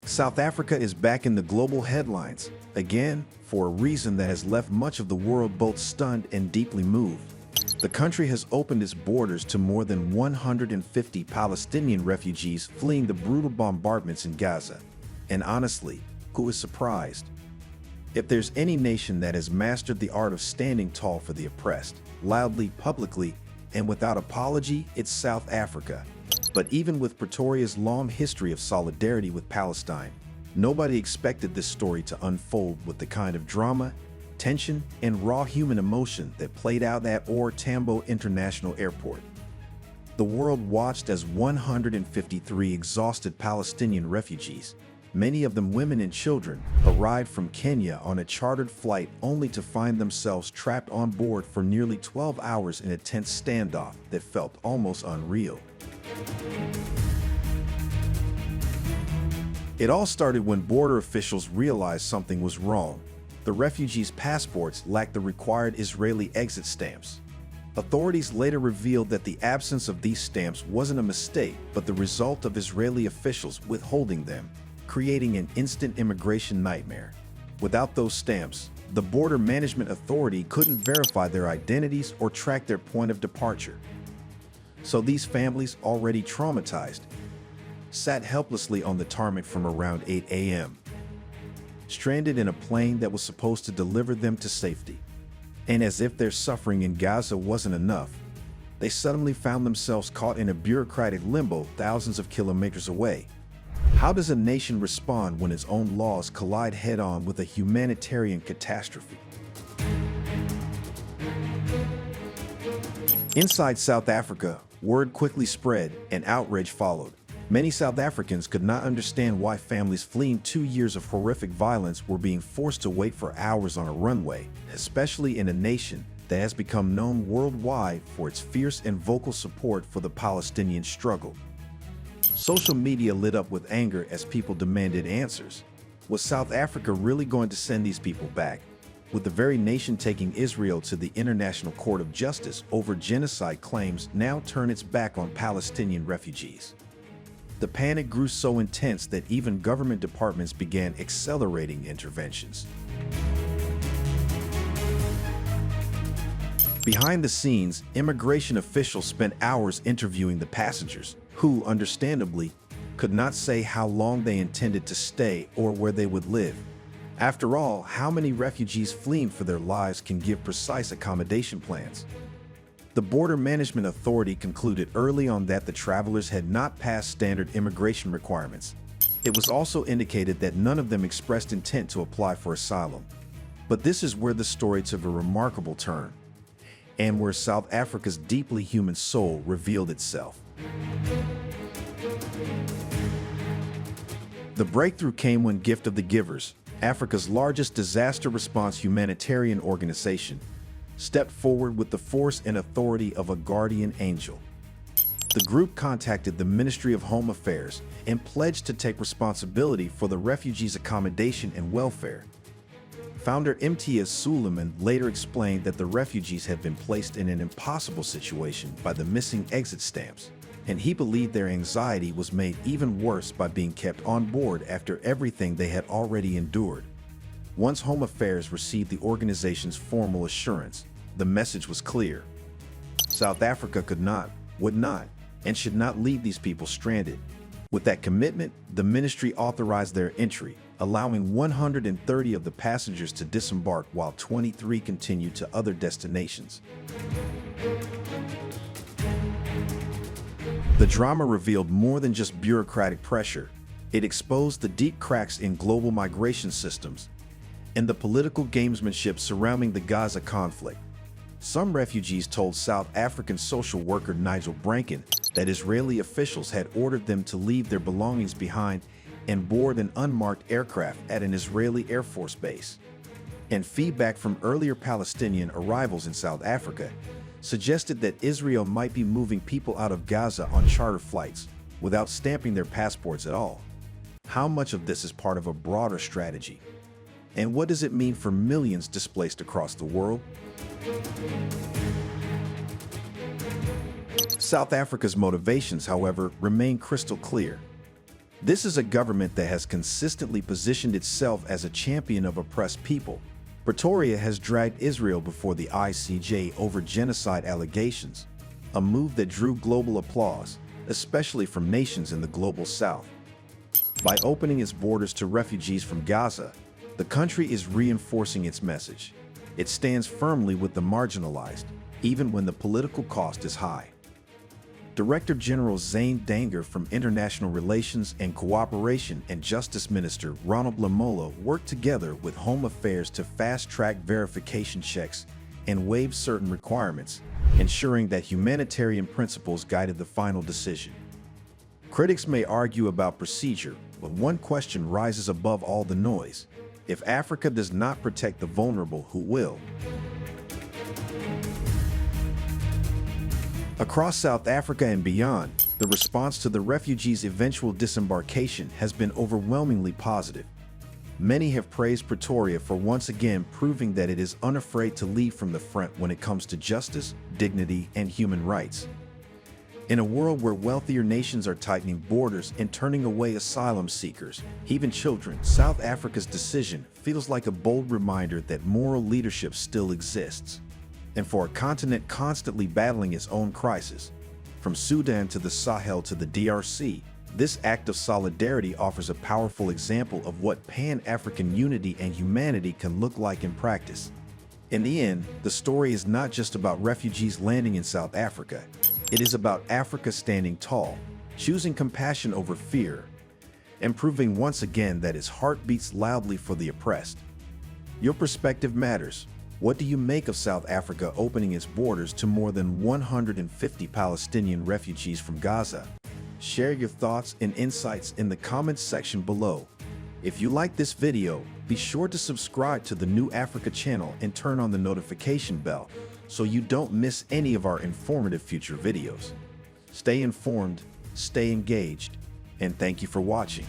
South Africa is back in the global headlines, again, for a reason that has left much of the world both stunned and deeply moved. The country has opened its borders to more than 150 Palestinian refugees fleeing the brutal bombardments in Gaza. And honestly, who is surprised? If there's any nation that has mastered the art of standing tall for the oppressed, loudly, publicly, and without apology, it's South Africa. But even with Pretoria's long history of solidarity with Palestine, nobody expected this story to unfold with the kind of drama, tension, and raw human emotion that played out at OR Tambo International Airport. The world watched as 153 exhausted Palestinian refugees, many of them women and children, arrived from Kenya on a chartered flight only to find themselves trapped on board for nearly 12 hours in a tense standoff that felt almost unreal. It all started when border officials realized something was wrong. The refugees' passports lacked the required Israeli exit stamps. Authorities later revealed that the absence of these stamps wasn't a mistake, but the result of Israeli officials withholding them, creating an instant immigration nightmare. Without those stamps, the Border Management Authority couldn't verify their identities or track their point of departure. So these families, already traumatized, sat helplessly on the tarmac from around 8 a.m., stranded in a plane that was supposed to deliver them to safety. And as if their suffering in Gaza wasn't enough, they suddenly found themselves caught in a bureaucratic limbo thousands of kilometers away. How does a nation respond when its own laws collide head-on with a humanitarian catastrophe? Inside South Africa, word quickly spread and outrage followed. Many South Africans could not understand why families fleeing 2 years of horrific violence were being forced to wait for hours on a runway, especially in a nation that has become known worldwide for its fierce and vocal support for the Palestinian struggle. Social media lit up with anger as people demanded answers. Was South Africa really going to send these people back? With the very nation taking Israel to the International Court of Justice over genocide claims now turn its back on Palestinian refugees. The panic grew so intense that even government departments began accelerating interventions. Behind the scenes, immigration officials spent hours interviewing the passengers, who, understandably, could not say how long they intended to stay or where they would live. After all, how many refugees fleeing for their lives can give precise accommodation plans? The Border Management Authority concluded early on that the travelers had not passed standard immigration requirements. It was also indicated that none of them expressed intent to apply for asylum. But this is where the story took a remarkable turn, and where South Africa's deeply human soul revealed itself. The breakthrough came when Gift of the Givers, Africa's largest disaster response humanitarian organization, stepped forward with the force and authority of a guardian angel. The group contacted the Ministry of Home Affairs and pledged to take responsibility for the refugees' accommodation and welfare. Founder Imtiaz Suleiman later explained that the refugees had been placed in an impossible situation by the missing exit stamps, and he believed their anxiety was made even worse by being kept on board after everything they had already endured. Once Home Affairs received the organization's formal assurance, the message was clear. South Africa could not, would not, and should not leave these people stranded. With that commitment, the ministry authorized their entry, allowing 130 of the passengers to disembark while 23 continued to other destinations. The drama revealed more than just bureaucratic pressure. It exposed the deep cracks in global migration systems and the political gamesmanship surrounding the Gaza conflict. Some refugees told South African social worker Nigel Branken that Israeli officials had ordered them to leave their belongings behind and board an unmarked aircraft at an Israeli Air Force base. And feedback from earlier Palestinian arrivals in South Africa suggested that Israel might be moving people out of Gaza on charter flights without stamping their passports at all. How much of this is part of a broader strategy? And what does it mean for millions displaced across the world? South Africa's motivations, however, remain crystal clear. This is a government that has consistently positioned itself as a champion of oppressed people. Pretoria has dragged Israel before the ICJ over genocide allegations, a move that drew global applause, especially from nations in the global south. By opening its borders to refugees from Gaza, the country is reinforcing its message. It stands firmly with the marginalized, even when the political cost is high. Director General Zane Danger from International Relations and Cooperation and Justice Minister Ronald Lamola worked together with Home Affairs to fast-track verification checks and waive certain requirements, ensuring that humanitarian principles guided the final decision. Critics may argue about procedure, but one question rises above all the noise. If Africa does not protect the vulnerable, who will? Across South Africa and beyond, the response to the refugees' eventual disembarkation has been overwhelmingly positive. Many have praised Pretoria for once again proving that it is unafraid to lead from the front when it comes to justice, dignity, and human rights. In a world where wealthier nations are tightening borders and turning away asylum seekers, even children, South Africa's decision feels like a bold reminder that moral leadership still exists. And for a continent constantly battling its own crisis, from Sudan to the Sahel to the DRC, this act of solidarity offers a powerful example of what Pan-African unity and humanity can look like in practice. In the end, the story is not just about refugees landing in South Africa. It is about Africa standing tall, choosing compassion over fear, and proving once again that its heart beats loudly for the oppressed. Your perspective matters. What do you make of South Africa opening its borders to more than 150 Palestinian refugees from Gaza? Share your thoughts and insights in the comments section below. If you like this video, be sure to subscribe to the New Africa channel and turn on the notification bell so you don't miss any of our informative future videos. Stay informed, stay engaged, and thank you for watching.